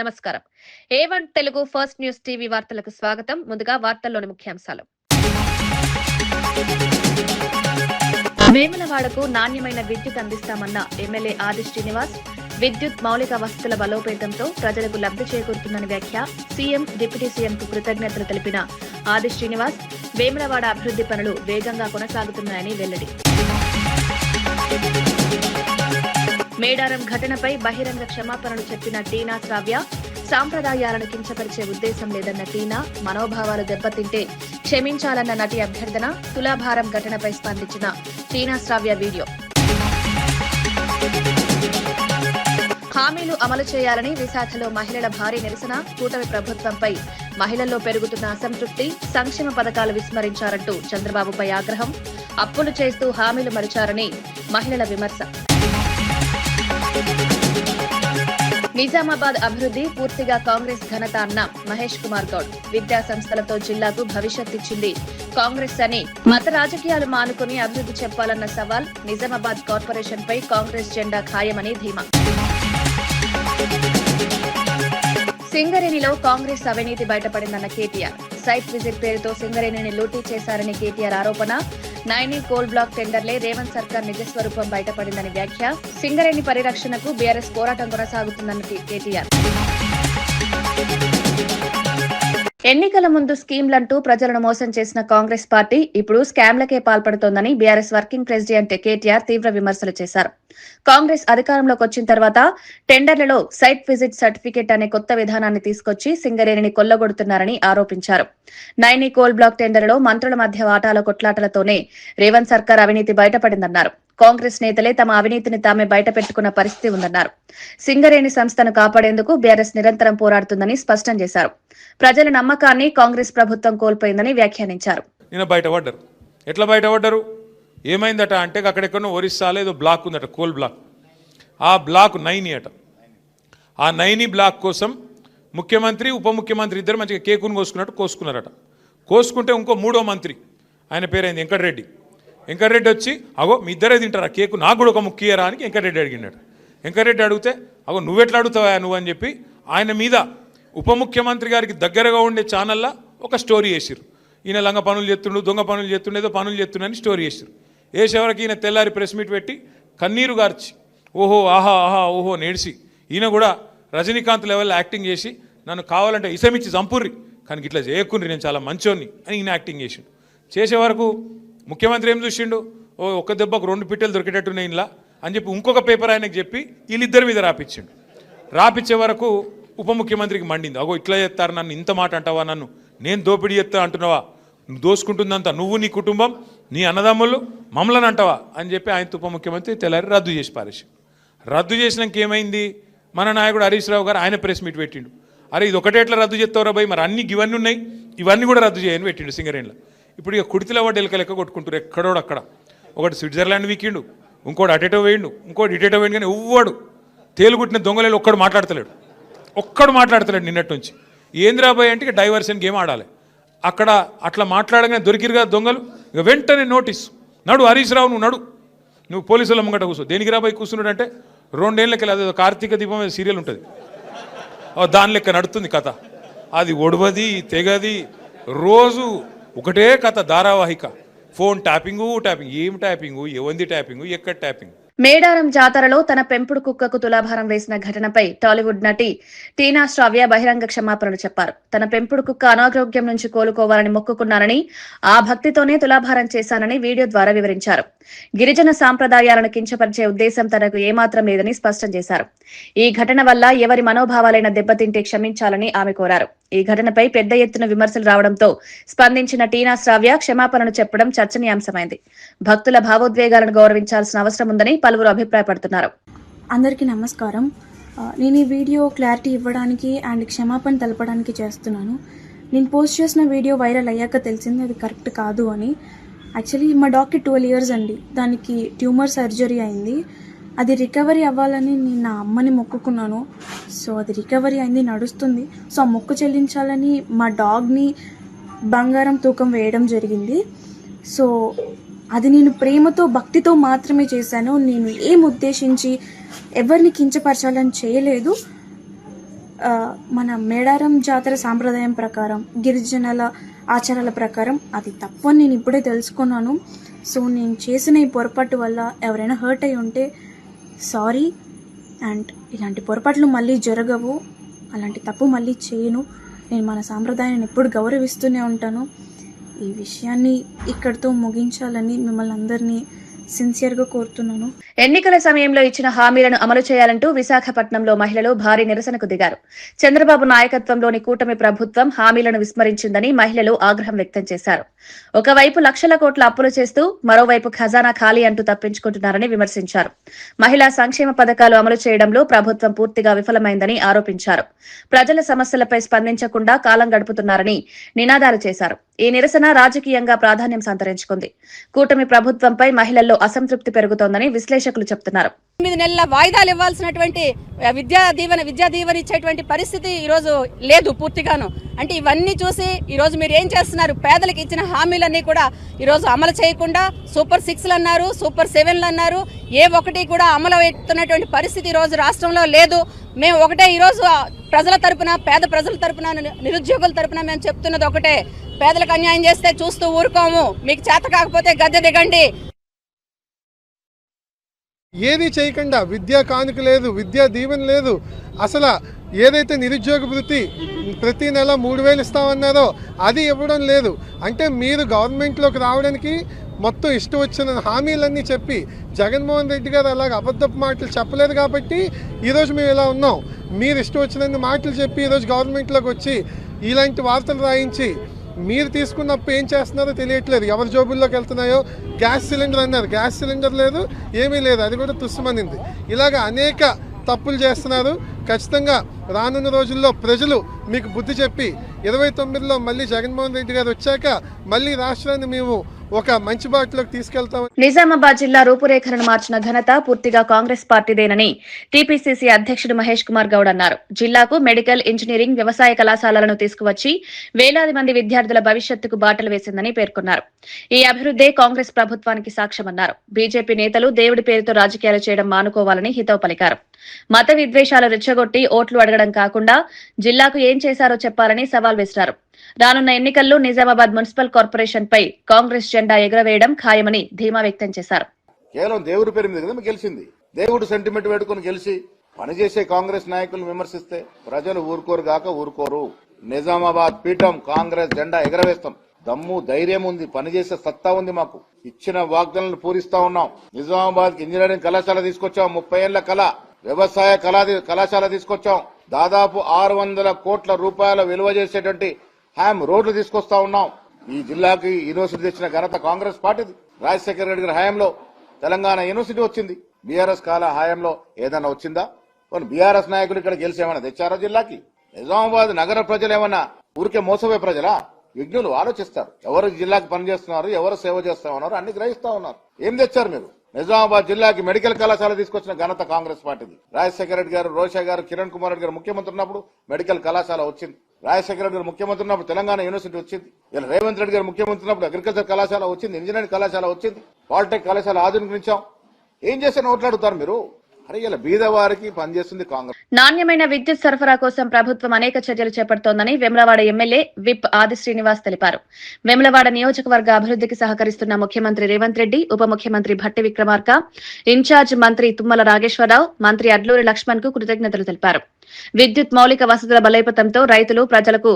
నమస్కారం. A1 Telugu first news TV వార్తలకు స్వాగతం. ముందుగా వార్తల్లోని ముఖ్యాంశాలు. వేములవాడకు నాణ్యమైన విద్యుత్ అందిస్తామన్న ఎమ్మెల్యే ఆది శ్రీనివాస్. విద్యుత్ మౌలిక వసతుల బలోపేతంతో ప్రజలకు లబ్ధి చేకూరుతుందని వ్యాఖ్య. సీఎం, డిప్యూటీ సీఎంకు కృతజ్ఞతలు తెలిపిన ఆది శ్రీనివాస్. వేములవాడ అభివృద్ధి పనులు వేగంగా కొనసాగుతున్నాయని వెల్లడి. మేడారం ఘటనపై బహిరంగ క్షమాపణలు చెప్పిన టీనా శ్రావ్య. సాంప్రదాయాలను కించపరిచే ఉద్దేశం లేదన్న టీనా. మనోభావాలు దెబ్బతింటే క్షమించాలన్న నటి అభ్యర్థన. తులాభారం ఘటనపై స్పందించిన టీనా శ్రావ్య వీడియో. హామీలు అమలు చేయాలని విశాఖలో మహిళల భారీ నిరసన. కూటమి ప్రభుత్వంపై మహిళల్లో పెరుగుతున్న అసంతృప్తి. సంక్షేమ పథకాలు విస్మరించారంటూ చంద్రబాబుపై ఆగ్రహం. అప్పులు చేస్తూ హామీలు మరిచారని మహిళల విమర్శ. నిజామాబాద్ అభివృద్ధి పూర్తిగా కాంగ్రెస్ ఘనత అన్న మహేష్ కుమార్ గౌడ్. విద్యా సంస్థలతో జిల్లాకు భవిష్యత్ ఇచ్చింది కాంగ్రెస్ అని మత రాజకీయాలు మానుకుని అభివృద్ధి చెప్పాలన్న సవాల్. నిజామాబాద్ కార్పొరేషన్ పై కాంగ్రెస్ జెండా ఖాయమని ధీమా. సింగరేణిలో కాంగ్రెస్ అవినీతి బయటపడిందన్న కేటీఆర్. సైట్ విజిట్ పేరుతో సింగరేణిని లూటీ చేశారని కేటీఆర్ ఆరోపణ. నైని కోల్ బ్లాక్ టెండర్లే రేవంత్ సర్కార్ నిజస్వరూపం బయటపడిందని వ్యాఖ్య. సింగరేణి పరిరక్షణకు బీఆర్ఎస్ పోరాటం కొనసాగుతుందన్న కేటీఆర్. ఎన్నికల ముందు స్కీమ్లంటూ ప్రజలను మోసం చేసిన కాంగ్రెస్ పార్టీ ఇప్పుడు స్కామ్లకే పాల్పడుతోందని బీఆర్ఎస్ వర్కింగ్ ప్రెసిడెంట్ కేటీఆర్ తీవ్ర విమర్శలు చేశారు. కాంగ్రెస్ అధికారంలోకి వచ్చిన తర్వాత టెండర్లలో సైట్ విజిట్ సర్టిఫికెట్ అనే కొత్త విధానాన్ని తీసుకొచ్చి సింగరేణిని కొల్లగొడుతున్నారని ఆరోపించారు. నైని కోల్ బ్లాక్ టెండర్లో మంత్రుల మధ్య వాటాల కొట్లాటలతోనే రేవంత్ సర్కార్ అవినీతి బయటపడిందన్నారు. కాంగ్రెస్ నేతలే తమ అవినీతిని తామే బయట పెట్టుకున్న పరిస్థితి ఉందన్నారు. సింగరేణి సంస్థను కాపాడేందుకు బీఆర్ఎస్ నిరంతరం పోరాడుతుందని స్పష్టం చేశారు. ప్రజల నమ్మకాన్ని కాంగ్రెస్ ప్రభుత్వం కోల్పోయిందని వ్యాఖ్యానించారు. నిన్న బయటపడ్డారు. ఎట్లా బయటపడ్డారు? ఏమైందట అంటే అక్కడెక్కడో ఒరిస్సాలో ఏదో బ్లాక్ ఉందట, కోల్ బ్లాక్. ఆ బ్లాక్ నైని అట. ఆ నైని బ్లాక్ కోసం ముఖ్యమంత్రి, ఉప ముఖ్యమంత్రి ఇద్దరు మంచిగా కేకును కోసుకున్నారట. కోసుకుంటే ఇంకో మూడో మంత్రి, ఆయన పేరైంది వెంకటరెడ్డి. వెంకటరెడ్డి వచ్చి అగో మీ ఇద్దరే తింటారా కేకు, నాకు కూడా ఒక ముఖ్యరా అని వెంకటరెడ్డి అడిగినాడు. వెంకటరెడ్డి అడిగితే అగో నువ్వెట్లా అడుగుతావా నువ్వు అని చెప్పి ఆయన మీద ఉప ముఖ్యమంత్రి గారికి దగ్గరగా ఉండే ఛానల్లో ఒక స్టోరీ వేసారు. ఈయన లంగ పనులు చేస్తుండు, దొంగ పనులు చేస్తుండే, ఏదో పనులు చేస్తుండని స్టోరీ వేసారు. వేసేవరకు ఈయన తెల్లారి ప్రెస్ మీట్ పెట్టి కన్నీరు గార్చి ఓహో ఆహా ఆహా ఓహో నేడిసి ఈయన కూడా రజనీకాంత్ లెవెల్లో యాక్టింగ్ చేసి నన్ను కావాలంటే ఇసమిచ్చి చంపుర్రి కానీ ఇట్లా చేయకుండ్రి, నేను చాలా మంచోన్ని అని ఈయన యాక్టింగ్ చేసిండు. చేసే వరకు ముఖ్యమంత్రి ఏం చూసిండు, ఓ ఒక్క దెబ్బకు 2 పిట్టెలు దొరికేటట్టున్నాయి ఇలా అని చెప్పి ఇంకొక పేపర్ ఆయనకు చెప్పి వీళ్ళిద్దరి మీద రాపిచ్చిండు. రాపిచ్చే వరకు ఉప ముఖ్యమంత్రికి మండింది. అగో ఇట్లా చేస్తారు, నన్ను ఇంత మాట అంటావా, నన్ను నేను దోపిడీ చేస్తా అంటున్నావా, నువ్వు దోసుకుంటుందంతా నువ్వు, నీ కుటుంబం, నీ అన్నదమ్ములు, మమ్మల్ని అంటావా అని చెప్పి ఆయన ఉప ముఖ్యమంత్రి తెల్లారి రద్దు చేసి పారేసి. రద్దు చేసినాక ఏమైంది, మన నాయకుడు హరీష్ రావు గారు ఆయన ప్రెస్ మీట్ పెట్టిండు. అరే ఇది ఒకటే ఎట్లా రద్దు చేస్తావురా భయ్, మరి అన్ని ఇవన్నీ ఉన్నాయి, ఇవన్నీ కూడా రద్దు చేయని పెట్టిండు సింగరేణిలో. ఇప్పుడు ఇక కుడితిలో వాడు ఎలక లెక్క కొట్టుకుంటారు ఎక్కడోడు అక్కడ. ఒకటి స్విట్జర్లాండ్ వీకిండు, ఇంకోటి అటేటో వేయండు, ఇంకోటి ఇటేటో వేయండు, కానీ ఎవ్వడు తేలుగుట్టిన దొంగలేలు ఒక్కడు మాట్లాడతలేడు నిన్నటి నుంచి. ఏంద్రాబాయ్ అంటే ఇక డైవర్షన్ గేమ్ ఆడాలి. అక్కడ అట్లా మాట్లాడగానే దొరికిరుగా దొంగలు, ఇక వెంటనే నోటీస్, నడు హరీష్ రావు నువ్వు పోలీసుల ముంగట కూర్చో. దేనికి రాబాయి కూర్చున్నాడు అంటే 2 ఏళ్ళకి అదేదో కార్తీక దీపం మీద సీరియల్ ఉంటుంది, దాని లెక్క నడుతుంది కథ. అది ఒడవది తెగది, రోజు ఒకటే కథ ధారావాహిక. ఫోన్ ట్యాపింగు, ఏం ట్యాపింగు, ఎవంది ట్యాపింగు, ఎక్కడ ట్యాపింగ్. మేడారం జాతరలో తన పెంపుడు కుక్కకు తులాభారం వేసిన ఘటనపై టాలీవుడ్ నటి టీనా శ్రావ్య బహిరంగ క్షమాపణలు చెప్పారు. తన పెంపుడు కుక్క అనారోగ్యం నుంచి కోలుకోవాలని మొక్కుకున్నానని, ఆ భక్తితోనే తులాభారం చేశానని వీడియో ద్వారా వివరించారు. గిరిజన సాంప్రదాయాలను కించపరిచే ఉద్దేశం తనకు ఏమాత్రం లేదని స్పష్టం చేశారు. ఈ ఘటన వల్ల ఎవరి మనోభావాలైన దెబ్బతింటే క్షమించాలని ఆమె కోరారు. ఈ ఘటనపై పెద్ద ఎత్తున విమర్శలు రావడంతో స్పందించిన టీనా శ్రావ్య క్షమాపణలు చెప్పడం చర్చనీయాంశమైంది. భక్తుల భావోద్వేగాలను గౌరవించాల్సిన అవసరం ఉందని పలువురు అభిప్రాయపడుతున్నారు. అందరికీ నమస్కారం. నేను ఈ వీడియో క్లారిటీ ఇవ్వడానికి అండ్ క్షమాపణ తెలపడానికి చేస్తున్నాను. నేను పోస్ట్ చేసిన వీడియో వైరల్ అయ్యాక తెలిసింది అది కరెక్ట్ కాదు అని. యాక్చువల్లీ మా డాక్కి 12 years అండి, దానికి ట్యూమర్ సర్జరీ అయింది. అది రికవరీ అవ్వాలని నేను నా అమ్మని మొక్కుకున్నాను. సో అది రికవరీ అయింది, నడుస్తుంది. సో ఆ మొక్కు చెల్లించాలని మా డాగ్ని బంగారం తూకం వేయడం జరిగింది. సో అది నేను ప్రేమతో భక్తితో మాత్రమే చేశాను. నేను ఏం ఉద్దేశించి ఎవరిని కించపరచాలని చేయలేదు. మన మేడారం జాతర సాంప్రదాయం ప్రకారం, గిరిజనుల ఆచారాల ప్రకారం అది తప్పు అని నేను ఇప్పుడే తెలుసుకున్నాను. సో నేను చేసిన ఈ పొరపాటు వల్ల ఎవరైనా హర్ట్ అయి ఉంటే సారీ. అండ్ ఇలాంటి పొరపాట్లు మళ్ళీ జరగవు, అలాంటి తప్పు మళ్ళీ చేయను. నేను మన సాంప్రదాయాన్ని ఎప్పుడు గౌరవిస్తూనే ఉంటాను. ఈ విషయాన్ని ఇక్కడితో ముగించాలని మిమ్మల్ని అందరినీ సిన్సియర్గా కోరుతున్నాను. ఎన్నికల సమయంలో ఇచ్చిన హామీలను అమలు చేయాలంటూ విశాఖపట్నంలో మహిళలు భారీ నిరసనకు దిగారు. చంద్రబాబు నాయకత్వంలోని కూటమి ప్రభుత్వం హామీలను విస్మరించిందని మహిళలు ఆగ్రహం వ్యక్తం చేశారు. ఒకవైపు లక్షల కోట్ల అప్పులు చేస్తూ మరోవైపు ఖజానా ఖాళీ అంటూ తప్పించుకుంటున్నారని విమర్శించారు. మహిళా సంక్షేమ పథకాలు అమలు చేయడంలో ప్రభుత్వం పూర్తిగా విఫలమైందని ఆరోపించారు. ప్రజల సమస్యలపై స్పందించకుండా కాలం గడుపుతున్నారని నినాదాలు చేశారు. ఈ నిరసన రాజకీయంగా ప్రాధాన్యం సంతరించుకుంది. కూటమి ప్రభుత్వంపై మహిళల్లో అసంతృప్తి పెరుగుతోందని విశ్లేషకులు చెబుతున్నారు. 9 నెలల వాయిదాలు ఇవ్వాల్సినటువంటి విద్యా దీవెన ఇచ్చేటువంటి పరిస్థితి ఈ రోజు లేదు పూర్తిగాను. అంటే ఇవన్నీ చూసి ఈ రోజు మీరు ఏం చేస్తున్నారు? పేదలకు ఇచ్చిన హామీలన్నీ కూడా ఈ రోజు అమలు చేయకుండా సూపర్ 6లు అన్నారు, సూపర్ 7లు అన్నారు, ఏ ఒక్కటి కూడా అమలు అవుతున్నటువంటి పరిస్థితి ఈ రోజు రాష్ట్రంలో లేదు. మేము ఒకటే ఈ రోజు ప్రజల తరపున, పేద ప్రజల తరపున, నిరుద్యోగుల తరపున మేము చెప్తున్నది ఒకటే: పేదలకు అన్యాయం చేస్తే చూస్తూ ఊరుకోము. మీకు చేత కాకపోతే గద్దె దిగండి. ఏది చేయకుండా విద్యా కానుక లేదు, విద్యా దీవెన లేదు. అసలు ఏదైతే నిరుద్యోగ వృత్తి ప్రతి నెల 3,000 ఇస్తామన్నారో అది ఇవ్వడం లేదు. అంటే మీరు గవర్నమెంట్లోకి రావడానికి మొత్తం ఇష్టం వచ్చిన హామీలన్నీ చెప్పి జగన్మోహన్ రెడ్డి గారు అలాగ అబద్ధపు మాటలు చెప్పలేదు కాబట్టి ఈరోజు మేము ఇలా ఉన్నాం. మీరు ఇష్టం వచ్చినన్ని మాటలు చెప్పి ఈరోజు గవర్నమెంట్లోకి వచ్చి ఇలాంటి వార్తలు రాయించి మీరు తీసుకున్నప్పుడు ఏం చేస్తున్నారో తెలియట్లేదు. ఎవరి జోబుల్లోకి వెళ్తున్నాయో. గ్యాస్ సిలిండర్ అన్నారు, గ్యాస్ సిలిండర్ లేదు, ఏమీ లేదు, అది కూడా తుస్సుమనింది. ఇలాగ అనేక తప్పులు చేస్తున్నారు. ఖచ్చితంగా రానున్న రోజుల్లో ప్రజలు మీకు బుద్ధి చెప్పి 29లో మళ్ళీ జగన్మోహన్ రెడ్డి గారు వచ్చాక మళ్ళీ రాష్ట్రాన్ని మేము ఒక మంచి బాటలోకి తీసుకెళ్తాం. నిజామాబాద్ జిల్లా రూపురేఖలను మార్చిన ఘనత పూర్తిగా కాంగ్రెస్ పార్టీదేనని టీపీసీసీ అధ్యక్షుడు మహేష్ కుమార్ గౌడ్ అన్నారు. జిల్లాకు మెడికల్, ఇంజనీరింగ్, వ్యవసాయ కళాశాలలను తీసుకువచ్చి వేలాది మంది విద్యార్థుల భవిష్యత్తుకు బాటలు వేసిందని పేర్కొన్నారు. ఈ అభివృద్దే కాంగ్రెస్ ప్రభుత్వానికి సాక్ష్యమన్నారు. బీజేపీ నేతలు దేవుడి పేరుతో రాజకీయాలు చేయడం మానుకోవాలని హితవు పలికారు. మత విద్వేషాలు రెచ్చగొట్టి ఓట్లు అడగడం కాకుండా జిల్లాకు ఏం చేశారో చెప్పాలని సవాల్ విసిరారు. రానున్న ఎన్నికల్లో నిజామాబాద్ మున్సిపల్ కార్పొరేషన్ పై కాంగ్రెస్ జెండా ఎగురవేయడం ఖాయమని ధీమా వ్యక్తం చేశారు. కేవలం దేవుడి పేరు మీద కదా గెలిచింది. దేవుడు సెంటిమెంట్ పెట్టుకుని గెలిచి పనిచేసే కాంగ్రెస్ నాయకులు విమర్శిస్తే ప్రజలు ఊరుకోరు గాక ఊరుకోరు. నిజామాబాద్ పీఠం కాంగ్రెస్ జెండా ఎగరవేస్తాం. దమ్ము, ధైర్యం ఉంది, పనిచేసే సత్తా ఉంది. మాకు ఇచ్చిన వాగ్దానాలను పూరిస్తా ఉన్నాం. నిజామాబాద్ కి ఇంజనీరింగ్ కళాశాల తీసుకొచ్చాం, 30 ఏళ్ల కళ. వ్యవసాయ కళాశాల తీసుకొచ్చాం. దాదాపు 600 కోట్ల రూపాయల విలువ చేసేటువంటి హ్యామ్ రోడ్లు తీసుకొస్తా ఉన్నాం. ఈ జిల్లాకి యూనివర్సిటీ తెచ్చిన ఘనత కాంగ్రెస్ పార్టీది. రాజశేఖర రెడ్డి గారి హయాంలో తెలంగాణ యూనివర్సిటీ వచ్చింది. బీఆర్ఎస్ కాల హయాంలో ఏదైనా వచ్చిందా? బీఆర్ఎస్ నాయకులు ఇక్కడ గెలిచేమన్నా తెచ్చారా జిల్లాకి? నిజామాబాద్ నగర ప్రజలు ఏమన్నా ఊరికే మోసపోయే ప్రజలా? విఘ్నులు ఆలోచిస్తారు. ఎవరు జిల్లాకి పనిచేస్తున్నారు, ఎవరు సేవ చేస్తా ఉన్నారు అన్ని గ్రహిస్తా ఉన్నారు. ఏం తెచ్చారు మీరు? నిజామాబాద్ జిల్లాకి మెడికల్ కళాశాల తీసుకొచ్చిన ఘనత కాంగ్రెస్ పార్టీది. రాజశేఖర రెడ్డి గారు, రోషా గారు, కిరణ్ కుమార్ రెడ్డి గారు ముఖ్యమంత్రి ఉన్నప్పుడు మెడికల్ కళాశాల వచ్చింది. రాజశేఖర రెడ్డి గారు ముఖ్యమంత్రి ఉన్నప్పుడు తెలంగాణ యూనివర్సిటీ వచ్చింది. ఇలా రేవంత్ రెడ్డి గారు ముఖ్యమంత్రి ఉన్నప్పుడు అగ్రికల్చర్ కళాశాల వచ్చింది, ఇంజనీరింగ్ కళాశాల వచ్చింది, పాలిటెక్ కళాశాల ఆధునికరించాం. ఏం చేస్తే ఓట్లాడుతారు మీరు? అరే ఇలా బీదవారికి పనిచేస్తుంది కాంగ్రెస్. నాణ్యమైన విద్యుత్ సరఫరా కోసం ప్రభుత్వం అనేక చర్యలు చేపడుతోందని వేములవాడ ఎమ్మెల్యే విప్ ఆది శ్రీనివాస్ తెలిపారు. వేములవాడ నియోజకవర్గ అభివృద్ధికి సహకరిస్తున్న ముఖ్యమంత్రి రేవంత్ రెడ్డి, ఉప ముఖ్యమంత్రి భట్టి విక్రమార్క, ఇన్ఛార్జ్ మంత్రి తుమ్మల నాగేశ్వరరావు, మంత్రి అడ్లూరి లక్ష్మణ్ కు కృతజ్ఞతలు తెలిపారు. విద్యుత్ మౌలిక వసతుల బలోపేతంతో రైతులు, ప్రజలకు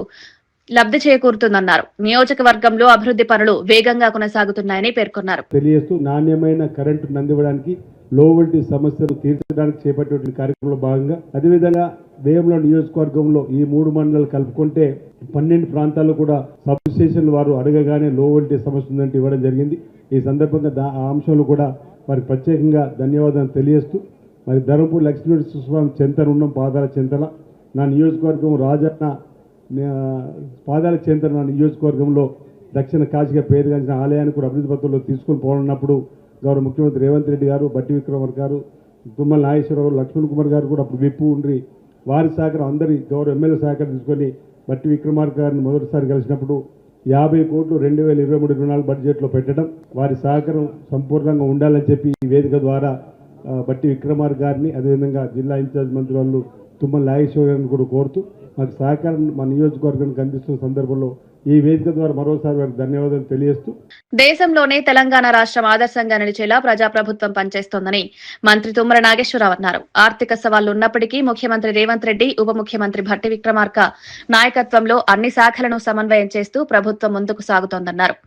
లబ్ధి చేకూరుతుందన్నారు. నియోజకవర్గంలో అభివృద్ధి పనులు వేగంగా కొనసాగుతున్నాయని పేర్కొన్నారు. తెలియజేస్తూ నాణ్యమైన కరెంటు అందివ్వడానికి, లో వోల్టేజ్ సమస్యలు తీర్చడానికి చేపట్టే కార్యక్రమంలో భాగంగా అదేవిధంగా వేముల నియోజకవర్గంలో ఈ 3 మండలాలు కలుపుకుంటే 12 ప్రాంతాల్లో కూడా సబ్ స్టేషన్లు వారు అడగగానే లో వోల్టేజ్ సమస్య ఉందంటే ఇవ్వడం జరిగింది. ఈ సందర్భంగా ఆ అంశంలో కూడా వారికి ప్రత్యేకంగా ధన్యవాదాలు తెలియజేస్తూ మరి ధర్మపూర్ లక్ష్మీనరసింహస్వామి చెంతన ఉన్నాం, పాదాల చెంతల. నా నియోజకవర్గం రాజన్న పాదాల చెంతన నా నియోజకవర్గంలో దక్షిణ కాశీగా పేరుగాంచిన ఆలయాన్ని కూడా అభివృద్ధి పత్రంలో తీసుకుని పోనున్నప్పుడు గౌరవ ముఖ్యమంత్రి రేవంత్ రెడ్డి గారు, భట్టి విక్రమార్క గారు, తుమ్మల నాగేశ్వరరావు, లక్ష్మణ్ కుమార్ గారు కూడా అప్పుడు విప్పు ఉండ్రి వారి సహకారం అందరి గౌరవ ఎమ్మెల్యే సహకారం తీసుకొని భట్టి విక్రమార్క గారిని మొదటిసారి కలిసినప్పుడు 50 కోట్లు 2023-24 బడ్జెట్లో పెట్టడం, వారి సహకారం సంపూర్ణంగా ఉండాలని చెప్పి ఈ వేదిక ద్వారా భట్టి విక్రమార్క గారిని, అదేవిధంగా జిల్లా ఇన్ఛార్జ్ మంత్రులు తుమ్మల నాగేశ్వర గారిని కూడా కోరుతూ మాకు సహకారం మా నియోజకవర్గానికి అందిస్తున్న సందర్భంలో ఈ వేదిక ద్వారా మరోసారి వారికి ధన్యవాదాలు తెలియజేస్తూ దేశంలోనే తెలంగాణ రాష్ట్రం ఆదర్శంగా నిలిచేలా ప్రజాప్రభుత్వం పనిచేస్తోందని మంత్రి తుమ్మల నాగేశ్వరరావు అన్నారు. ఆర్థిక సవాళ్లు ఉన్నప్పటికీ ముఖ్యమంత్రి రేవంత్ రెడ్డి, ఉప ముఖ్యమంత్రి భట్టి విక్రమార్క నాయకత్వంలో అన్ని శాఖలను సమన్వయం చేస్తూ ప్రభుత్వం ముందుకు సాగుతోందన్నారు.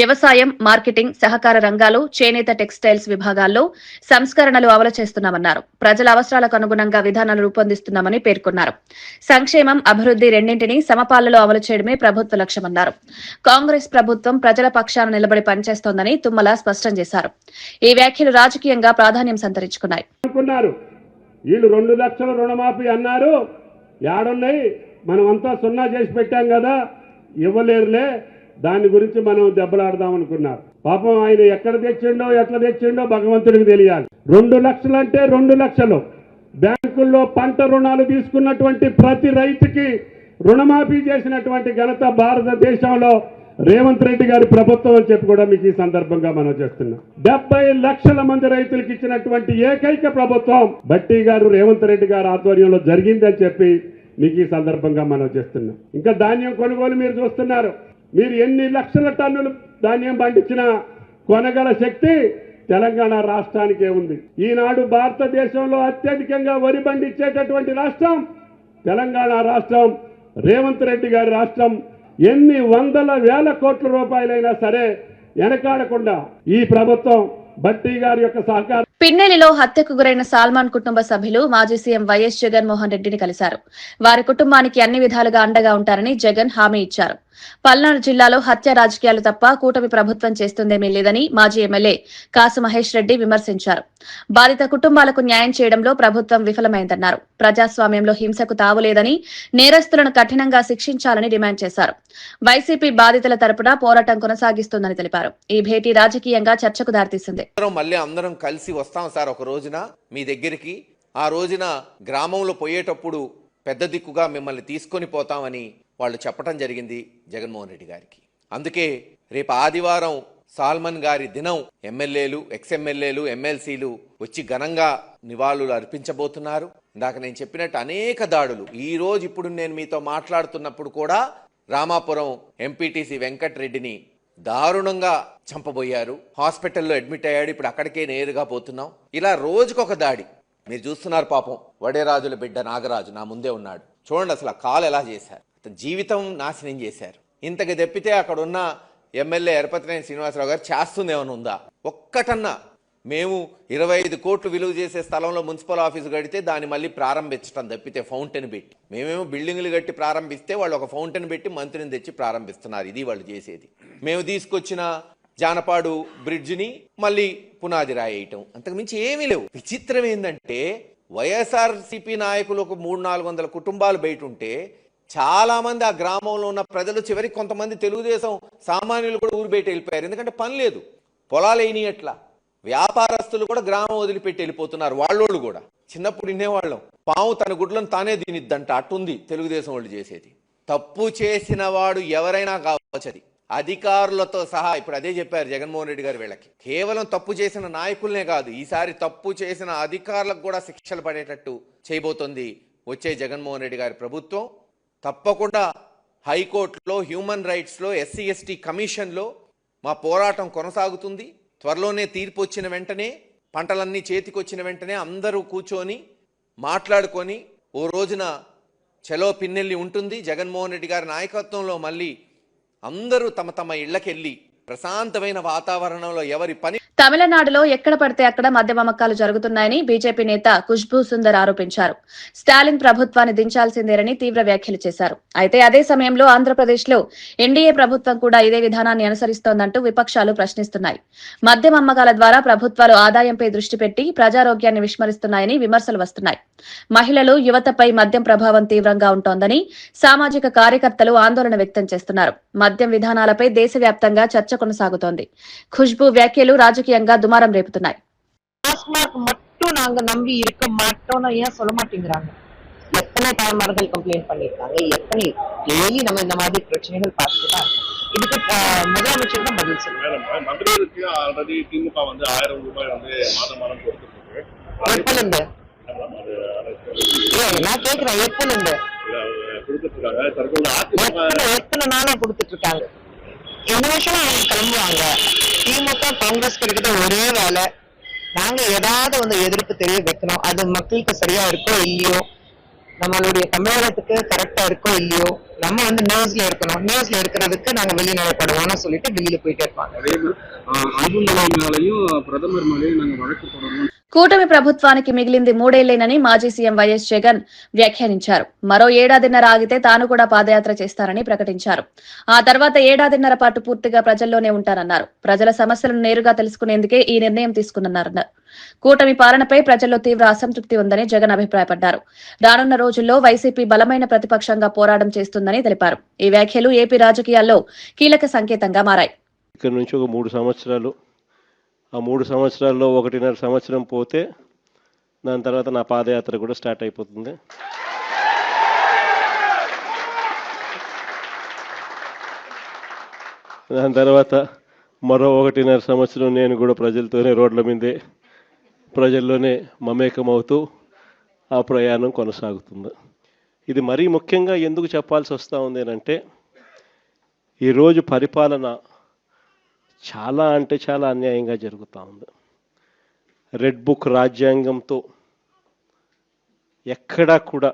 వ్యవసాయం, మార్కెటింగ్, సహకార రంగాలు, చేనేత, టెక్స్టైల్స్ విభాగాల్లో సంస్కరణలు అమలు చేస్తున్నామన్నారు. ప్రజల అవసరాలకు అనుగుణంగా విధానాలు రూపొందిస్తున్నామని పేర్కొన్నారు. సంక్షేమం, అభివృద్ధి రెండింటినీ సమపాలలో అమలు చేయడమే ప్రభుత్వ లక్ష్యమన్నారు. కాంగ్రెస్ ప్రభుత్వం ప్రజల పక్షాన నిలబడి పనిచేస్తోందని తుమ్మల స్పష్టం చేశారు. ఈ వ్యాఖ్యలు రాజకీయంగా ప్రాధాన్యం సంతరించుకున్నాయి. వీళ్ళు 2 లక్షల రుణమాఫీ అన్నారు, యాడున్నాయి, మనం అంతా సున్నా చేసి పెట్టాం కదా, ఇవ్వలేరులే, దాని గురించి మనం దెబ్బలాడదాం అనుకున్నారు. పాపం ఆయన ఎక్కడ తెచ్చిండో ఎట్లా తెచ్చిండో భగవంతుడికి తెలియాలి. 2 లక్షలు అంటే 2 లక్షలు. బ్యాంకుల్లో పంట రుణాలు తీసుకున్నటువంటి ప్రతి రైతుకి రుణమాఫీ చేసినటువంటి ఘనత భారతదేశంలో రేవంత్ రెడ్డి గారి ప్రభుత్వం అని చెప్పి కూడా మీకు ఈ సందర్భంగా మనం చేస్తున్నాం. 70 లక్షల మంది రైతులకు ఇచ్చినటువంటి ఏకైక ప్రభుత్వం భట్టి గారు, రేవంత్ రెడ్డి గారి ఆధ్వర్యంలో జరిగిందని చెప్పి మీకు ఈ సందర్భంగా మనం చేస్తున్నాం. ఇంకా ధాన్యం కొనుగోలు మీరు చూస్తున్నారు. మీరు ఎన్ని లక్షల టన్నులు ధాన్యం పండించినా కొనగల శక్తి తెలంగాణ రాష్ట్రానికే ఉంది. ఈనాడు భారతదేశంలో అత్యధికంగా వరి పండించేటటువంటి రాష్ట్రం తెలంగాణ రాష్ట్రం, రేవంత్ రెడ్డి గారి రాష్ట్రం. ఎన్ని వందల వేల కోట్ల రూపాయలైనా సరే వెనకాడకుండా ఈ ప్రభుత్వం భట్టి గారి యొక్క సహకారం. పిన్నెలిలో హత్యకు గురైన సాల్మాన్ కుటుంబ సభ్యులు మాజీ సీఎం వైఎస్ జగన్మోహన్ రెడ్డిని కలిశారు. వారి కుటుంబానికి అన్ని విధాలుగా అండగా ఉంటారని జగన్ హామీ ఇచ్చారు. పల్నాడు జిల్లాలో హత్య రాజకీయాలు తప్ప కూటమి ప్రభుత్వం చేస్తుందేమీ లేదని మాజీ ఎమ్మెల్యే కాసు మహేష్ రెడ్డి విమర్శించారు. బాధిత కుటుంబాలకు న్యాయం చేయడంలో ప్రభుత్వం విఫలమైందన్నారు. ప్రజాస్వామ్యంలో హింసకు తావులేదని, నేరస్తులను కఠినంగా శిక్షించాలని డిమాండ్ చేశారు. వైసీపీ బాధితుల తరపున పోరాటం కొనసాగిస్తుందని తెలిపారు. ఈ భేటీ రాజకీయంగా చర్చకు దారితీసింది. మళ్ళీ అందరం కలిసి వస్తాం సార్ ఒక రోజున మీ దగ్గరికి. ఆ రోజున గ్రామంలో పోయేటప్పుడు పెద్ద దిక్కుగా మిమ్మల్ని తీసుకొని పోతామని వాళ్ళు చెప్పడం జరిగింది జగన్మోహన్ రెడ్డి గారికి. అందుకే రేపు ఆదివారం సాల్మన్ గారి దినం ఎమ్మెల్యేలు, ఎక్స్ఎమ్మెల్యేలు, ఎమ్మెల్సీలు వచ్చి ఘనంగా నివాళులు అర్పించబోతున్నారు. ఇందాక నేను చెప్పినట్టు అనేక దాడులు, ఈ రోజు ఇప్పుడు నేను మీతో మాట్లాడుతున్నప్పుడు కూడా రామాపురం ఎంపీటీసీ వెంకటరెడ్డిని దారుణంగా చంపబోయారు. హాస్పిటల్లో అడ్మిట్ అయ్యాడు. ఇప్పుడు అక్కడికే నేరుగా పోతున్నాం. ఇలా రోజుకొక దాడి మీరు చూస్తున్నారు. పాపం వడేరాజుల బిడ్డ నాగరాజు నా ముందే ఉన్నాడు. చూడండి అసలు ఆ కాలు ఎలా చేశారు, జీవితం నాశనం చేశారు. ఇంతకు తెప్పితే అక్కడ ఉన్న ఎమ్మెల్యే ఎరపతినేని శ్రీనివాసరావు గారు చేస్తుందేమని ఉందా? ఒక్కటన్నా మేము 25 కోట్లు విలువ చేసే స్థలంలో మున్సిపల్ ఆఫీసు కడితే దాన్ని మళ్ళీ ప్రారంభించడం తప్పితే ఫౌంటైన్ పెట్టి, మేమేమో బిల్డింగ్లు కట్టి ప్రారంభిస్తే వాళ్ళు ఒక ఫౌంటైన్ పెట్టి మంత్రిని తెచ్చి ప్రారంభిస్తున్నారు. ఇది వాళ్ళు చేసేది. మేము తీసుకొచ్చిన జానపాడు బ్రిడ్జిని మళ్ళీ పునాది రాయేయటం, అంతకుమించి ఏమీ లేవు. విచిత్రం ఏంటంటే వైఎస్ఆర్సీపీ నాయకులు ఒక 300-400 కుటుంబాలు బయట ఉంటే చాలా మంది ఆ గ్రామంలో ఉన్న ప్రజలు, చివరికి కొంతమంది తెలుగుదేశం సామాన్యులు కూడా ఊరు బయట వెళ్ళిపోయారు. ఎందుకంటే పని లేదు, పొలాలు అయినట్లా. వ్యాపారస్తులు కూడా గ్రామం వదిలిపెట్టి వెళ్ళిపోతున్నారు. వాళ్ళోళ్ళు కూడా చిన్నప్పుడు వినేవాళ్ళం, పాము తన గుడ్లను తానే తినిద్దంట. అట్టుంది తెలుగుదేశం వాళ్ళు చేసేది. తప్పు చేసిన వాడు ఎవరైనా కావచ్చు, అది అధికారులతో సహా. ఇప్పుడు అదే చెప్పారు జగన్మోహన్ రెడ్డి గారు వీళ్ళకి. కేవలం తప్పు చేసిన నాయకులనే కాదు, ఈసారి తప్పు చేసిన అధికారులకు కూడా శిక్షలు పడేటట్టు చేయబోతోంది వచ్చే జగన్మోహన్ రెడ్డి గారి ప్రభుత్వం. తప్పకుండా హైకోర్టులో, హ్యూమన్ రైట్స్లో, ఎస్సీ ఎస్టీ కమిషన్లో మా పోరాటం కొనసాగుతుంది. త్వరలోనే తీర్పు వచ్చిన వెంటనే, పంటలన్నీ చేతికొచ్చిన వెంటనే అందరూ కూర్చొని మాట్లాడుకొని ఓ రోజున చలో పిన్నెల్లి ఉంటుంది. జగన్మోహన్ రెడ్డి గారి నాయకత్వంలో మళ్ళీ అందరూ తమ తమ ఇళ్లకెళ్ళి ప్రశాంతమైన వాతావరణంలో ఎవరి పని. తమిళనాడులో ఎక్కడ పడితే అక్కడ మద్యం అమ్మకాలు జరుగుతున్నాయని బీజేపీ నేత ఖుష్బూ సుందర్ ఆరోపించారు. స్టాలిన్ ప్రభుత్వాన్ని దించాల్సిందేనని తీవ్ర వ్యాఖ్యలు చేశారు. అయితే అదే సమయంలో ఆంధ్రప్రదేశ్లో ఎన్డీఏ ప్రభుత్వం కూడా ఇదే విధానాన్ని అనుసరిస్తోందంటూ విపక్షాలు ప్రశ్నిస్తున్నాయి. మద్యం అమ్మకాల ద్వారా ప్రభుత్వాలు ఆదాయంపై దృష్టి పెట్టి ప్రజారోగ్యాన్ని విస్మరిస్తున్నాయని విమర్శలు వస్తున్నాయి. మహిళలు, యువతపై మద్యం ప్రభావం తీవ్రంగా ఉంటోందని సామాజిక కార్యకర్తలు ఆందోళన వ్యక్తం చేస్తున్నారు. మద్యం విధానాలపై దేశవ్యాప్తంగా చర్చ కొనసాగుతోంది. ఖుష్బూ వ్యాఖ్యలు రాజకీయంగా దుమారం రేపుతున్నాయి. மட்டும் நாங்க நம்பி இருக்க மாட்டோம்னு ஏன் சொல்ல மாட்டேங்கிறாங்க? எத்தனை தாய்மார்கள் கம்ப்ளைண்ட் பண்ணிருக்காங்க, எத்தனை டெய்லி நம்ம இந்த மாதிரி பிரச்சனைகள் பார்த்துட்டு தான் இதுக்கு முதலமைச்சர் தான் பதில் சொல்லுவாங்க. மகளிருக்கு ஆல்ரெடி திமுக 1000 ரூபாய் மாதம் கொடுத்துருக்கு. எப்பல இருந்து நான் கேக்குறேன் எப்பல இருந்து எத்தனை நாளா கொடுத்துட்டு இருக்காங்க. இந்த வருஷம் அவங்க கிளம்புவாங்க. திமுக காங்கிரஸ் இருக்கிற ஒரே வேலை, நாங்க ஏதாவது எதிர்ப்பு தெரிய வைக்கணும். அது மக்களுக்கு சரியா இருக்கோ இல்லையோ, நம்மளுடைய தமிழகத்துக்கு கரெக்டா இருக்கோ இல்லையோ, நம்ம நியூஸ்ல இருக்கணும். நியூஸ்ல இருக்கிறதுக்கு நாங்க வெளிநடப்படுவோம்னு சொல்லிட்டு வெளியில போயிட்டே இருப்பாங்க. பிரதமர் மேலேயும் நாங்க வழக்கு போடுவோம். కూటమి ప్రభుత్వానికి మిగిలింది మూడేళ్లేనని మాజీ సీఎం వైఎస్ జగన్ వ్యాఖ్యానించారు. మరో ఏడాదిన్నర ఆగితే తాను కూడా పాదయాత్ర చేస్తారని ప్రకటించారు. ఆ తర్వాత ఏడాదిన్నర పాటు పూర్తిగా ప్రజల్లోనే ఉంటారన్నారు. ప్రజల సమస్యలను నేరుగా తెలుసుకునేందుకే ఈ నిర్ణయం తీసుకున్నారు. కూటమి పాలనపై ప్రజల్లో తీవ్ర అసంతృప్తి ఉందని జగన్ అభిప్రాయపడ్డారు. రానున్న రోజుల్లో వైసీపీ బలమైన ప్రతిపక్షంగా పోరాటం చేస్తుందని తెలిపారు. ఈ వ్యాఖ్యలు ఏపీ రాజకీయాల్లో కీలక సంకేతంగా మారాయి. ఇక్కడ నుంచి ఒక 3 సంవత్సరాలు, ఆ 3 సంవత్సరాల్లో 1.5 సంవత్సరం పోతే దాని తర్వాత నా పాదయాత్ర కూడా స్టార్ట్ అయిపోతుంది. దాని తర్వాత మరో 1.5 సంవత్సరం నేను కూడా ప్రజలతోనే రోడ్ల మీదే ప్రజల్లోనే మమేకమవుతూ ఆ ప్రయాణం కొనసాగుతుంది. ఇది మరీ ముఖ్యంగా ఎందుకు చెప్పాల్సి వస్తూ ఉంది అంటే, ఈరోజు పరిపాలన చాలా అంటే చాలా అన్యాయంగా జరుగుతూ ఉంది. రెడ్ బుక్ రాజ్యాంగంతో ఎక్కడా కూడా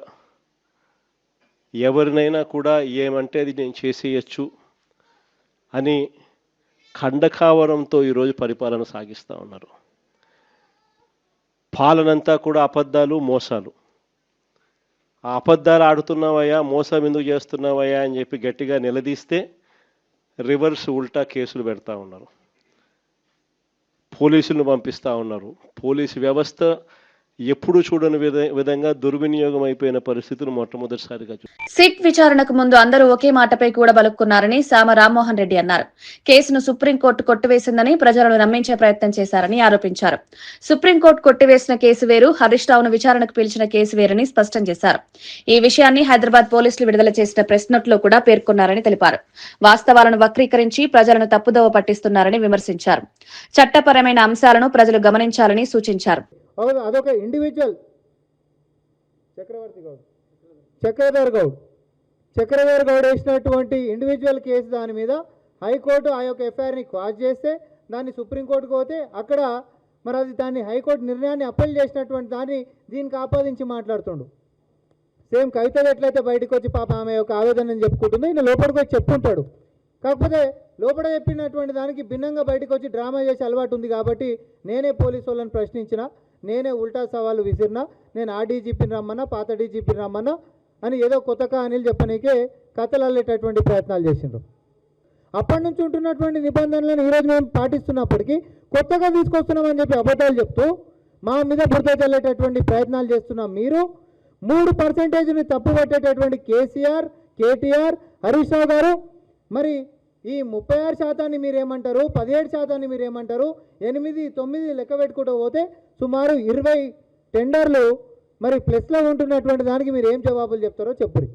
ఎవరినైనా కూడా ఏమంటే అది నేను చేసేయచ్చు అని ఖండకావరంతో ఈరోజు పరిపాలన సాగిస్తూ ఉన్నారు. పాలనంతా కూడా అబద్ధాలు, మోసాలు. ఆ అబద్ధాలు ఆడుతున్నావయ్యా, మోసం ఎందుకు చేస్తున్నావయ్యా అని చెప్పి గట్టిగా నిలదీస్తే రివర్స్ ఉల్టా కేసులు పెడతా ఉన్నారు. పోలీసులను పంపిస్తూ ఉన్నారు. పోలీసు వ్యవస్థ ఎప్పుడు చూడని విధంగా దుర్వినియోగం అయిపోయిన పరిస్థితులు మొట్టమొదటిసారిగా సిట్ విచారణకు ముందు అందరూ ఒకే మాటపై కూడా బలుక్కున్నారని సామ రామ్మోహన్ రెడ్డి అన్నారు. కేసును సుప్రీంకోర్టు కొట్టివేసిందని ప్రజలను నమ్మించే ప్రయత్నం చేశారని ఆరోపించారు. సుప్రీంకోర్టు కొట్టివేసిన కేసు వేరు, హరీష్ రావును విచారణకు పిలిచిన కేసు వేరని స్పష్టం చేశారు. ఈ విషయాన్ని హైదరాబాద్ పోలీసులు విడుదల చేసిన ప్రెస్ నోట్లో కూడా పేర్కొన్నారని తెలిపారు. వాస్తవాలను వక్రీకరించి ప్రజలను తప్పుదోవ పట్టిస్తున్నారని విమర్శించారు. చట్టపరమైన అంశాలను ప్రజలు గమనించాలని సూచించారు. అదొక ఇండివిజువల్ చక్రధర్ గౌడ్ వేసినటువంటి ఇండివిజువల్ కేసు దాని మీద హైకోర్టు ఆ యొక్క ఎఫ్ఐఆర్ని క్వాష్ చేస్తే దాన్ని సుప్రీంకోర్టుకు పోతే అక్కడ మరి అది దాన్ని హైకోర్టు నిర్ణయాన్ని అప్పీల్ చేసినటువంటి దాన్ని దీనికి ఆపాదించి మాట్లాడుతుండు. సేమ్ కవిత ఎట్లయితే బయటకు వచ్చి పాప ఆమె యొక్క ఆవేదనని చెప్పుకుంటుందో ఈయన లోపలికి వచ్చి చెప్పుకుంటాడు. కాకపోతే లోపల చెప్పినటువంటి దానికి భిన్నంగా బయటకు వచ్చి డ్రామా చేసే అలవాటు ఉంది. కాబట్టి నేనే పోలీసు వాళ్ళని ప్రశ్నించిన, నేనే ఉల్టా సవాళ్ళు విసిరినా, నేను ఆ డీజీపీని రమ్మన్నా, పాత డీజీపీని రమ్మన్నా అని ఏదో కొత్త కహానీలు చెప్పనీకే కథలు అల్లేటటువంటి ప్రయత్నాలు చేసిండ్రు. అప్పటి నుంచి ఉంటున్నటువంటి నిబంధనలను ఈరోజు మేము పాటిస్తున్నప్పటికీ కొత్తగా తీసుకొస్తున్నామని చెప్పి అబద్ధాలు చెప్తూ మా మీద బురద చల్లేటటువంటి ప్రయత్నాలు చేస్తున్నాం. మీరు 3% తప్పుపట్టేటటువంటి కేసీఆర్, కేటీఆర్, హరీష్ రావు గారు మరి ఈ 36% మీరేమంటారు, 17% మీరేమంటారు, 8, 9 లెక్క పెట్టుకుంటూ పోతే సుమారు 20 టెండర్లు మరి ప్లస్లో ఉంటున్నటువంటి దానికి మీరు ఏం జవాబులు చెప్తారో చెప్పురి.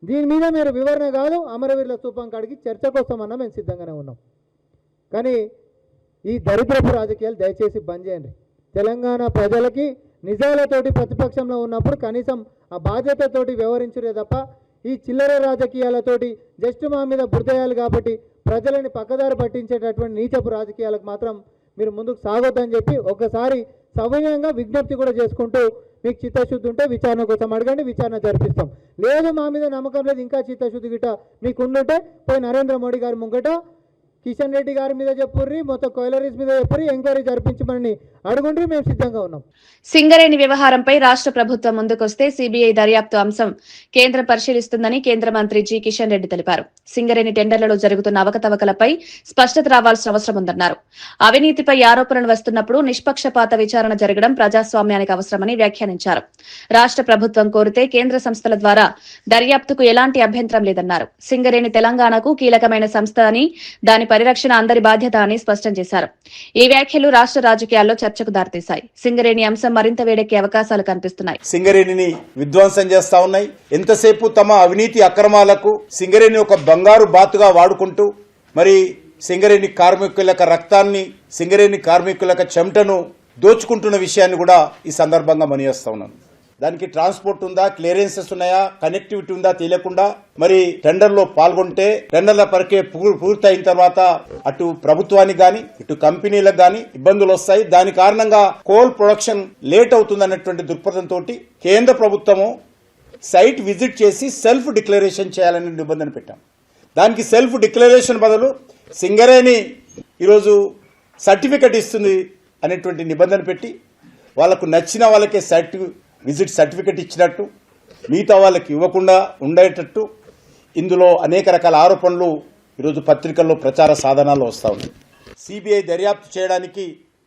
దీని మీద మీరు వివరణ కాదు, అమరవీరుల స్థూపం కాడికి చర్చ కోసమన్నా మేము సిద్ధంగానే ఉన్నాం. కానీ ఈ దరిద్రపు రాజకీయాలు దయచేసి బంద్ చేయండి. తెలంగాణ ప్రజలకి నిజాలతోటి ప్రతిపక్షంలో ఉన్నప్పుడు కనీసం ఆ బాధ్యతతోటి వ్యవహరించురే తప్ప ఈ చిల్లర రాజకీయాలతోటి జస్ట్ మా మీద బురదయాలు కాబట్టి ప్రజలని పక్కదారి పట్టించేటటువంటి నీచపు రాజకీయాలకు మాత్రం మీరు ముందుకు సాగొద్దని చెప్పి ఒకసారి సవినయంగా విజ్ఞప్తి కూడా చేసుకుంటూ, మీకు చిత్తశుద్ధి ఉంటే విచారణ కోసం అడగండి, విచారణ జరిపిస్తాం. లేదు మా మీద నమ్మకం లేదు, ఇంకా చిత్తశుద్ధి గిట్ట మీకు ఉండుంటే పోయి నరేంద్ర మోడీ గారి ముంగట కిషన్ రెడ్డి గారి మీద చెప్పుర్రి, మొత్తం కోయిలరీస్ మీద చెప్పుర్రి, ఎంక్వైరీ జరిపించమని అడుగుండ్రి, మేము సిద్ధంగా ఉన్నాం. సింగరేణి వ్యవహారంపై రాష్ట్ర ప్రభుత్వం ముందుకొస్తే సీబీఐ దర్యాప్తు అంశం కేంద్రం పరిశీలిస్తుందని కేంద్ర మంత్రి జి కిషన్ రెడ్డి తెలిపారు. సింగరేణి టెండర్లలో జరుగుతున్న అవకతవకలపై స్పష్టత రావాల్సిన అవసరం ఉందన్నారు. అవినీతిపై ఆరోపణలు వస్తున్నప్పుడు నిష్పక్షపాత విచారణ జరగడం ప్రజాస్వామ్యానికి అవసరమని వ్యాఖ్యానించారు. రాష్ట్ర ప్రభుత్వం కోరితే కేంద్ర సంస్థల ద్వారా దర్యాప్తుకు ఎలాంటి అభ్యంతరం లేదన్నారు. సింగరేణి తెలంగాణకు కీలకమైన సంస్థ అని, దాని పరిరక్షణ అందరి బాధ్యత అని స్పష్టం చేశారు. ఈ వ్యాఖ్యలు రాష్ట్ర రాజకీయాల్లో చర్చకు దారితీశాయి. సింగరేణి అంశం మరింత వేడెక్కే అవకాశాలు కనిపిస్తున్నాయి. సింగరేణిని విధ్వంసం చేస్తా ఉన్నాయి. ఎంతసేపు తమ అవినీతి అక్రమాలకు సింగరేణి ఒక బంగారు బాతుగా వాడుకుంటూ మరి సింగరేణి కార్మికుల రక్తాన్ని, సింగరేణి కార్మికుల చెమటను దోచుకుంటున్న విషయాన్ని కూడా ఈ సందర్భంగా మనయేస్తా ఉన్నాను. దానికి ట్రాన్స్పోర్ట్ ఉందా, క్లియరెన్సెస్ ఉన్నాయా, కనెక్టివిటీ ఉందా తెలియకుండా మరి టెండర్లో పాల్గొంటే టెండర్ల ప్రక్రియ పూర్తయిన తర్వాత అటు ప్రభుత్వానికి గాని ఇటు కంపెనీలకు గాని ఇబ్బందులు వస్తాయి. దాని కారణంగా కోల్ ప్రొడక్షన్ లేట్ అవుతుందన్నటువంటి దృక్పథంతో కేంద్ర ప్రభుత్వము సైట్ విజిట్ చేసి సెల్ఫ్ డిక్లరేషన్ చేయాలని నిబంధన పెట్టాం. దానికి సెల్ఫ్ డిక్లరేషన్ బదులు సింగరేణి ఈరోజు సర్టిఫికెట్ ఇస్తుంది అనేటువంటి నిబంధన పెట్టి వాళ్ళకు నచ్చిన వాళ్ళకే విజిట్ సర్టిఫికెట్ ఇచ్చినట్టు మిగతా వాళ్ళకి ఇవ్వకుండా ఉండేటట్టు ఇందులో అనేక రకాల ఆరోపణలు ఈరోజు పత్రికల్లో ప్రచార సాధనాలు వస్తూ ఉన్నాయి. సిబిఐ దర్యాప్తు చేయడానికి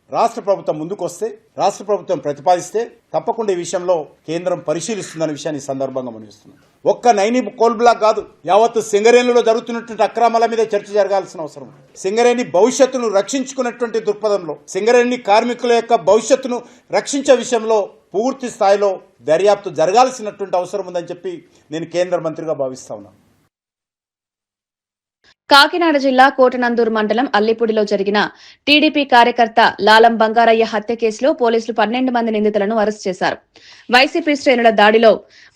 రాష్ట్ర ప్రభుత్వం ముందుకొస్తే, రాష్ట్ర ప్రభుత్వం ప్రతిపాదిస్తే తప్పకుండా ఈ విషయంలో కేంద్రం పరిశీలిస్తుందన్న విషయాన్ని ఈ సందర్భంగా మనవిస్తున్నాం. ఒక్క నైని కోల్ బ్లాక్ కాదు, యావత్తు సింగరేణిలో జరుగుతున్నటువంటి అక్రమాల మీద చర్చ జరగాల్సిన అవసరం. సింగరేణి భవిష్యత్తును రక్షించుకున్నటువంటి దృక్పథంలో సింగరేణి కార్మికుల యొక్క భవిష్యత్తును రక్షించే విషయంలో పూర్తి స్థాయిలో దర్యాప్తు జరగాల్సినటువంటి అవసరం ఉందని చెప్పి నేను కేంద్ర మంత్రిగా భావిస్తా ఉన్నాను. కాకినాడ జిల్లా కోటనందూరు మండలం అల్లిపూడిలో జరిగిన టీడీపీ కార్యకర్త లాలం బంగారయ్య హత్య కేసులో పోలీసులు 12 మంది నిందితులను అరెస్ట్ చేశారు. వైసీపీ శ్రేణుల దాడిలో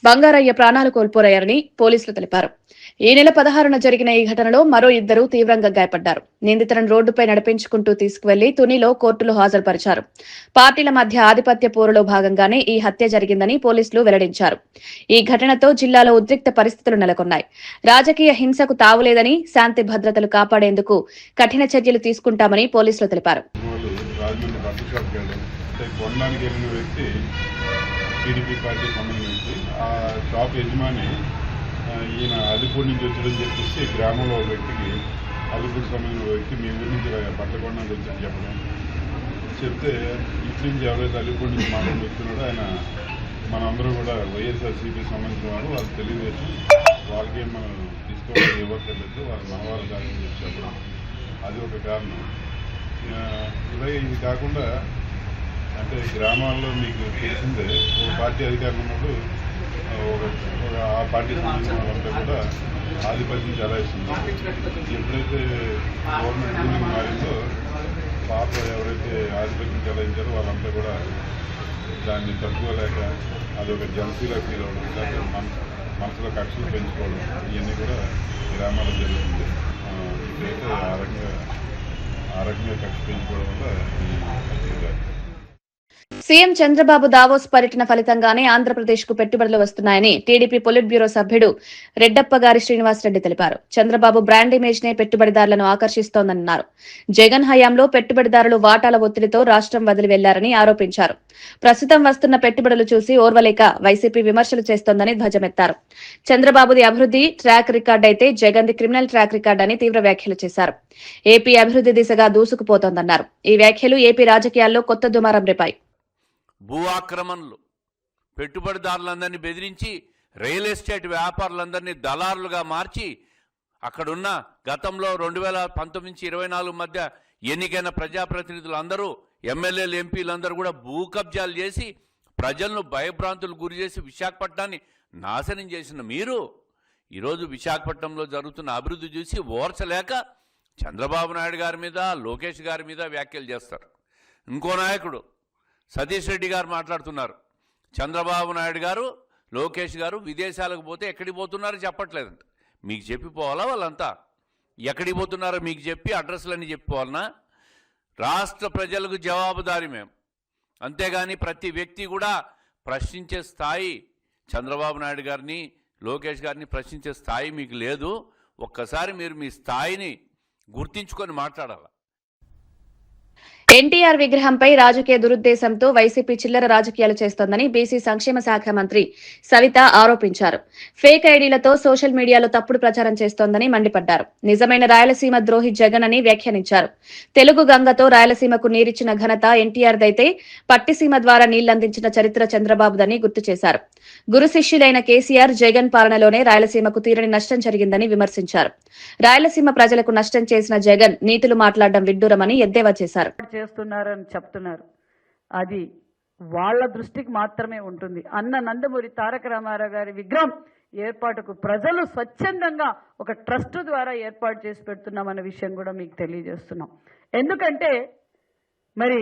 బంగారయ్య ప్రాణాలు కోల్పోయారని పోలీసులు తెలిపారు. ఈ నెల 16న జరిగిన ఈ ఘటనలో మరో 2 తీవ్రంగా గాయపడ్డారు. నిందితులను రోడ్డుపై నడిపించుకుంటూ తీసుకువెళ్లి తునిలో కోర్టులో హాజరుపరిచారు. పార్టీల మధ్య ఆధిపత్య పోరులో భాగంగానే ఈ హత్య జరిగిందని పోలీసులు వెల్లడించారు. ఈ ఘటనతో జిల్లాలో ఉద్రిక్త పరిస్థితులు నెలకొన్నాయి. రాజకీయ హింసకు తావులేదని, శాంతి భద్రతలు కాపాడేందుకు కఠిన చర్యలు తీసుకుంటామని పోలీసులు తెలిపారు. ఈయన అల్లిపూడి నుంచి వచ్చాడని చెప్పేసి గ్రామంలో ఒక వ్యక్తికి, అల్లిపూడి సంబంధించిన వ్యక్తి మీ ఊరి నుంచి బట్టకొండ నుంచి వచ్చాడని చెప్పడం చెప్తే, ఇటు నుంచి ఎవరైతే అల్లిపూడి నుంచి మాట్లాడి వస్తున్నాడో ఆయన మనందరూ కూడా వైఎస్ఆర్సీపీ సంబంధించిన వారు, వాళ్ళు తెలుగుదేశం, వాళ్ళకేం మనం తీసుకోవాలి ఇవ్వట్లేదు, వాళ్ళు మనవాళ్ళు కాదని చెప్పి చెప్పడం అది ఒక కారణం. ఇలాగే ఇది కాకుండా అంటే గ్రామాల్లో మీకు తెలిసిందే, ఒక పార్టీ అధికారం ఉన్నప్పుడు ఆ పార్టీ సంబంధించిన వాళ్ళంతా కూడా ఆధిపత్యం చెలాయిస్తుంది. ఎప్పుడైతే గవర్నమెంట్ రూలింగ్ మారిందో పాత ఎవరైతే ఆధిపత్యం చెలాయించారో వాళ్ళంతా కూడా దాన్ని తట్టుకోలేక అదొక జలసీలా ఫీల్ అవ్వడం, లేకపోతే మనసులో కక్షలు పెంచుకోవడం, ఇవన్నీ కూడా గ్రామాల్లో జరుగుతుంది. ఇప్పుడైతే ఆ రకంగా కక్ష పెంచుకోవడం వల్ల ఈ సీఎం చంద్రబాబు దావోస్ పర్యటన ఫలితంగానే ఆంధ్రప్రదేశ్ కు పెట్టుబడులు వస్తున్నాయని టీడీపీ పొలిట్ బ్యూరో సభ్యుడు రెడ్డప్పగారి శ్రీనివాసరెడ్డి తెలిపారు. చంద్రబాబు బ్రాండ్ ఇమేజ్ నే పెట్టుబడిదారులను ఆకర్షిస్తోందన్నారు. జగన్ హయాంలో పెట్టుబడిదారులు వాటాల ఒత్తిడితో రాష్ట్రం వదిలి వెళ్లారని ఆరోపించారు. ప్రస్తుతం వస్తున్న పెట్టుబడులు చూసి ఓర్వలేక వైసీపీ విమర్శలు చేస్తోందని ధ్వజమెత్తారు. చంద్రబాబుది అభివృద్ధి ట్రాక్ రికార్డ్ అయితే జగన్ది క్రిమినల్ ట్రాక్ రికార్డ్ అని తీవ్ర వ్యాఖ్యలు చేశారు. ఏపీ అభివృద్ధి దిశగా దూసుకుపోతోందన్నారు. ఈ వ్యాఖ్యలు ఏపీ రాజకీయాల్లో కొత్త దుమారం రేపాయి. భూ ఆక్రమణలు, పెట్టుబడిదారులందరినీ బెదిరించి రియల్ ఎస్టేట్ వ్యాపారులందరినీ దళారులుగా మార్చి అక్కడున్న గతంలో 2019 నుంచి 24 మధ్య ఎన్నికైన ప్రజాప్రతినిధులందరూ, ఎమ్మెల్యేలు, ఎంపీలందరూ కూడా భూ కబ్జాలు చేసి ప్రజలను భయభ్రాంతులు గురి చేసి విశాఖపట్నాన్ని నాశనం చేసిన మీరు ఈరోజు విశాఖపట్నంలో జరుగుతున్న అభివృద్ధి చూసి ఓర్చలేక చంద్రబాబు నాయుడు గారి మీద, లోకేష్ గారి మీద వ్యాఖ్యలు చేస్తారు. ఇంకో నాయకుడు సతీష్ రెడ్డి గారు మాట్లాడుతున్నారు. చంద్రబాబు నాయుడు గారు, లోకేష్ గారు విదేశాలకు పోతే ఎక్కడికి పోతున్నారో చెప్పట్లేదంట. మీకు చెప్పిపోవాలా? వాళ్ళంతా ఎక్కడికి పోతున్నారో మీకు చెప్పి అడ్రస్లన్నీ చెప్పిపోవాలన్నా? రాష్ట్ర ప్రజలకు జవాబుదారీ మేము. అంతేగాని ప్రతి వ్యక్తి కూడా ప్రశ్నించే స్థాయి, చంద్రబాబు నాయుడు గారిని, లోకేష్ గారిని ప్రశ్నించే స్థాయి మీకు లేదు. ఒక్కసారి మీరు మీ స్థాయిని గుర్తించుకొని మాట్లాడాలి. ఎన్టీఆర్ విగ్రహంపై రాజకీయ దురుద్దేశంతో వైసీపీ చిల్లర రాజకీయాలు చేస్తోందని బీసీ సంక్షేమ శాఖ మంత్రి సవిత ఆరోపించారు. ఫేక్ ఐడీలతో సోషల్ మీడియాలో తప్పుడు ప్రచారం చేస్తోందని మండిపడ్డారు. నిజమైన రాయలసీమ ద్రోహి జగన్ అని వ్యాఖ్యానించారు. తెలుగు గంగతో రాయలసీమకు నీరిచ్చిన ఘనత ఎన్టీఆర్దైతే పట్టిసీమ ద్వారా నీళ్లందించిన చరిత్ర చంద్రబాబుదని గుర్తు చేశారు. గురు శిష్యులైన కేసీఆర్, జగన్ పాలనలోనే రాయలసీమకు తీరని నష్టం జరిగిందని విమర్శించారు. రాయలసీమ ప్రజలకు నష్టం చేసిన జగన్ నీతులు మాట్లాడడం విడ్డూరమని ఎద్దేవా చేశారు. చేస్తున్నారని చెప్తున్నారు. అది వాళ్ళ దృష్టికి మాత్రమే ఉంటుంది. అన్న నందమూరి తారక రామారావు గారి విగ్రహం ఏర్పాటుకు ప్రజలు స్వచ్ఛందంగా ఒక ట్రస్ట్ ద్వారా ఏర్పాటు చేసి పెడుతున్నామన్న విషయం కూడా మీకు తెలియజేస్తున్నాం. ఎందుకంటే మరి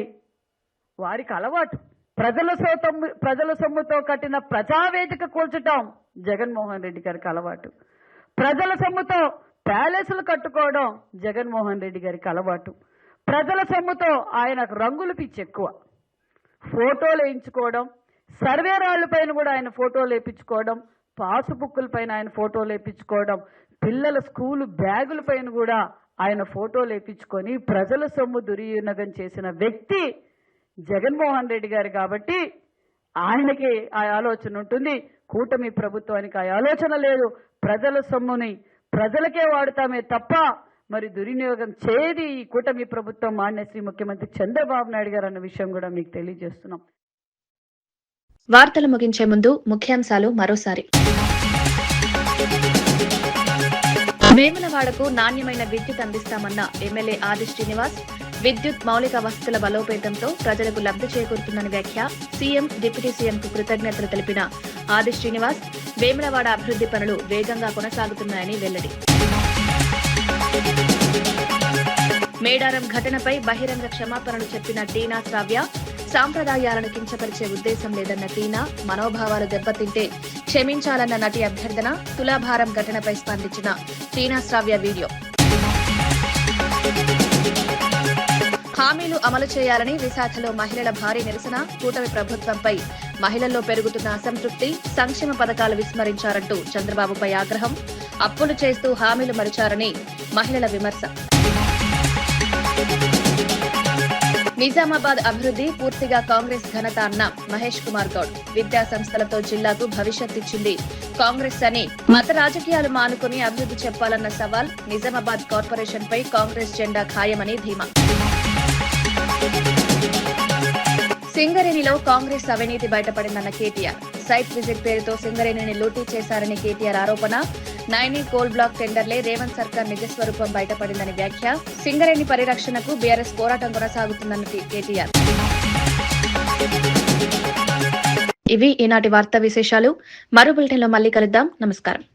వారికి అలవాటు. ప్రజల సొమ్ముతో కట్టిన ప్రజావేదిక కూల్చటం జగన్మోహన్ రెడ్డి గారికి అలవాటు. ప్రజల సొమ్ముతో ప్యాలెస్లు కట్టుకోవడం జగన్మోహన్ రెడ్డి గారికి అలవాటు. ప్రజల సొమ్ముతో ఆయనకు రంగులు పిచ్చి ఎక్కువ. ఫోటోలు వేయించుకోవడం, సర్వే రాళ్లపైన కూడా ఆయన ఫోటోలు వేయించుకోవడం, పాసుబుక్కుల పైన ఆయన ఫోటోలు వేయించుకోవడం, పిల్లల స్కూలు బ్యాగుల పైన కూడా ఆయన ఫోటోలు వేయించుకొని ప్రజల సొమ్ము దుర్వినియోగం చేసిన వ్యక్తి జగన్మోహన్ రెడ్డి గారు. కాబట్టి ఆయనకి ఆ ఆలోచన ఉంటుంది. కూటమి ప్రభుత్వానికి ఆ ఆలోచన లేదు. ప్రజల సొమ్ముని ప్రజలకే వాడుతామే తప్ప మరి దుర్వినియోగం చేయది ఈ కూటమి ప్రభుత్వం మాన్యశ్రీ ముఖ్యమంత్రి చంద్రబాబు నాయుడు గారు అన్న విషయం కూడా మీకు తెలియజేస్తున్నాం. వార్తలు ముగించే ముందు ముఖ్యాంశాలు మరోసారి. వేములవాడకు నాణ్యమైన విద్యుత్ అందిస్తామన్న ఎమ్మెల్యే ఆది శ్రీనివాస్. విద్యుత్ మౌలిక వసతుల బలోపేతంతో ప్రజలకు లబ్ధి చేకూరుతుందని వ్యాఖ్య. సీఎం డిప్యూటీ సీఎంకు కృతజ్ఞతలు తెలిపిన ఆది శ్రీనివాస్. వేములవాడ అభివృద్ధి పనులు వేగంగా కొనసాగుతున్నాయని వెల్లడి. మేడారం ఘటనపై బహిరంగ క్షమాపణలు చెప్పిన టీనా శ్రావ్య. సాంప్రదాయాలను కించపరిచే ఉద్దేశం లేదన్న టీనా. మనోభావాలు దెబ్బతింటే క్షమించాలన్న నటి అభ్యర్థన. తులాభారం ఘటనపై స్పందించిన టీనా శ్రావ్య వీడియో. హామీలు అమలు చేయాలని విశాఖలో మహిళల భారీ నిరసన. కూటమి ప్రభుత్వంపై మహిళల్లో పెరుగుతున్న అసంతృప్తి. సంక్షేమ పథకాలు విస్మరించారంటూ చంద్రబాబుపై ఆగ్రహం. అప్పులు చేస్తూ హామీలు మరిచారని మహిళల విమర్శ. నిజామాబాద్ అభివృద్ధి పూర్తిగా కాంగ్రెస్ ఘనత అన్న మహేష్ కుమార్ గౌడ్. విద్యా సంస్థలతో జిల్లాకు భవిష్యత్ ఇచ్చింది కాంగ్రెస్ అని. మత రాజకీయాలు మానుకుని అభివృద్ధి చెప్పాలన్న సవాల్. నిజామాబాద్ కార్పొరేషన్ పై కాంగ్రెస్ జెండా ఖాయమని ధీమా. సింగరేణిలో కాంగ్రెస్ అవినీతి బయటపడిందన్న కేటీఆర్. సైట్ విజిట్ పేరుతో సింగరేణిని లూటీ చేశారని కేటీఆర్ ఆరోపణ. నైనీ కోల్ బ్లాక్ టెండర్లే రేవంత్ సర్కార్ నిజస్వరూపం బయటపడిందని వ్యాఖ్య. సింగరేణి పరిరక్షణకు బీఆర్ఎస్ పోరాటం కొనసాగుతుందన్న కేటీఆర్. ఇవి ఈనాటి వార్తా విశేషాలు. మరో బులెటిన్లో మళ్ళీ కలుద్దాం. నమస్కారం.